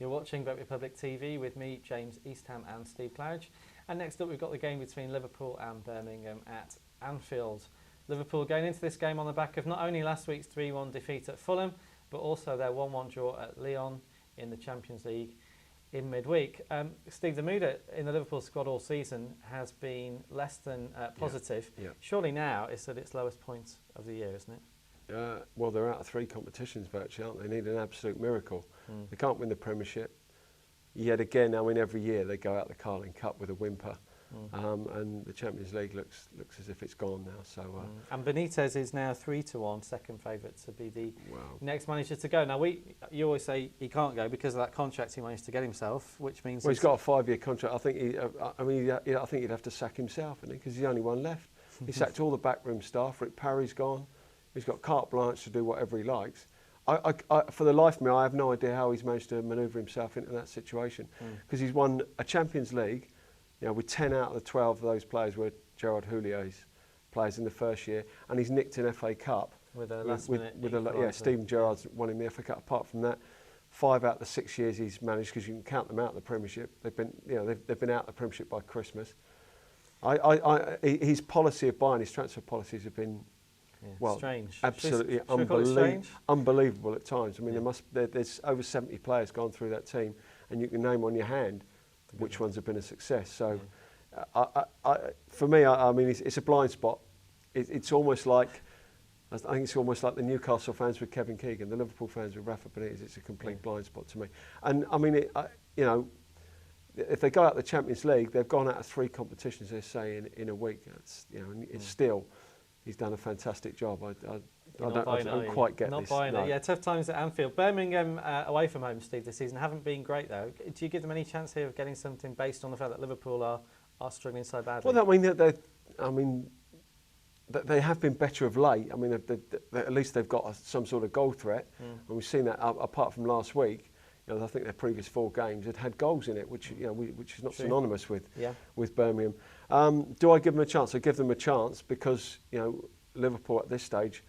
You're watching Bet Republic TV with me, James Eastham and Steve Claridge. And next up we've got the game between Liverpool and Birmingham at Anfield. Liverpool going into this game on the back of not only last week's 3-1 defeat at Fulham, but also their 1-1 draw at Lyon in the Champions League in midweek. Steve, the mood in the Liverpool squad all season has been less than positive. Yeah. Surely now it's at its lowest point of the year, isn't it? Well, they're out of 3 competitions virtually, aren't they? They need an absolute miracle. They can't win the Premiership. Yet again, every year they go out the Carling Cup with a whimper. And the Champions League looks as if it's gone now. So, and Benitez is now 3-1, second favourite to be the next manager to go. Now, you always say he can't go because of that contract he managed to get himself, which means he's got a 5-year contract. I think I think he'd have to sack himself, because he's the only one left. He sacked all the backroom staff. Rick Parry's gone. He's got carte blanche to do whatever he likes. For the life of me, I have no idea how he's managed to manoeuvre himself into that situation, because he's won a Champions League. With 10 out of the 12 of those players were Gerard Houlliers players in the first year, and he's nicked an FA Cup with a last minute. Steven Gerrard's won him the FA Cup. Apart from that, 5 out of the 6 years he's managed, because you can count them out of the Premiership. They've been out of the Premiership by Christmas. His policy of buying, his transfer policies have been strange. Absolutely unbelievable at times. I mean, there's over 70 players gone through that team, and you can name on your hand which ones have been a success. So, for me, I mean, it's a blind spot. It's almost like, I think it's almost like the Newcastle fans with Kevin Keegan, the Liverpool fans with Rafa Benitez. It's a complete blind spot to me. And I mean, if they go out the Champions League, they've gone out of 3 competitions, they say, in a week. It's still, he's done a fantastic job. I don't quite get this. Not buying it. Yeah, tough times at Anfield. Birmingham away from home, Steve, this season haven't been great though. Do you give them any chance here of getting something based on the fact that Liverpool are struggling so badly? Well, they have been better of late. I mean, at least they've got some sort of goal threat, and we've seen that. Apart from last week, I think their previous 4 games had goals in it, which is not synonymous with Birmingham. Do I give them a chance? I give them a chance because Liverpool at this stage,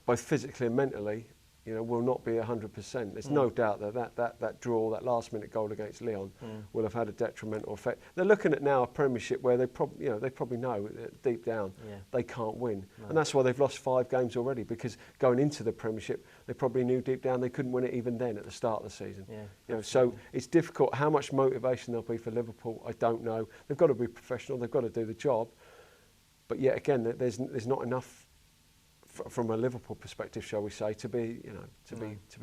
both physically and mentally, will not be 100%. There's no doubt that draw, that last-minute goal against Lyon, will have had a detrimental effect. They're looking at now a Premiership where they probably know deep down they can't win, and that's why they've lost 5 games already. Because going into the Premiership, they probably knew deep down they couldn't win it even then at the start of the season. So it's difficult. How much motivation there'll be for Liverpool, I don't know. They've got to be professional. They've got to do the job. But yet again, there's not enough from a Liverpool perspective, shall we say, to be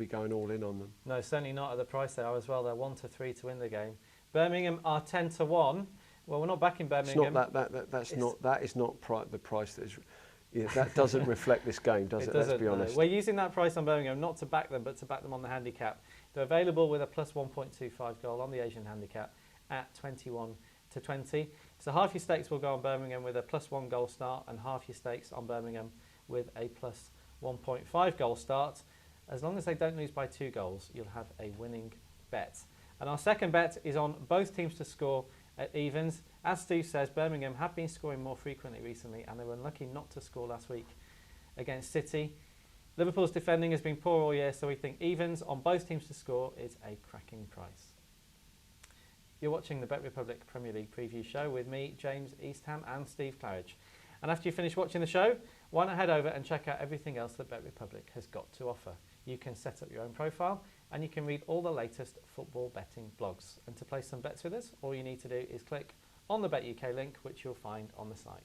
going all in on them. No, certainly not at the price they are as well. They're 1-3 to win the game. Birmingham are 10-1. Well, we're not back in Birmingham. That is not the price that is. That doesn't reflect this game, does it? Let's be honest. We're using that price on Birmingham not to back them, but to back them on the handicap. They're available with a plus 1.25 goal on the Asian handicap at 21-20. So half your stakes will go on Birmingham with a plus 1 goal start, and half your stakes on Birmingham with a plus 1.5 goal start. As long as they don't lose by 2 goals, you'll have a winning bet. And our second bet is on both teams to score at evens. As Steve says, Birmingham have been scoring more frequently recently, and they were unlucky not to score last week against City. Liverpool's defending has been poor all year, so we think evens on both teams to score is a cracking price. You're watching the Bet Republic Premier League preview show with me, James Eastham, and Steve Claridge. And after you finish watching the show, why not head over and check out everything else that Bet Republic has got to offer. You can set up your own profile, and you can read all the latest football betting blogs. And to place some bets with us, all you need to do is click on the Bet UK link, which you'll find on the site.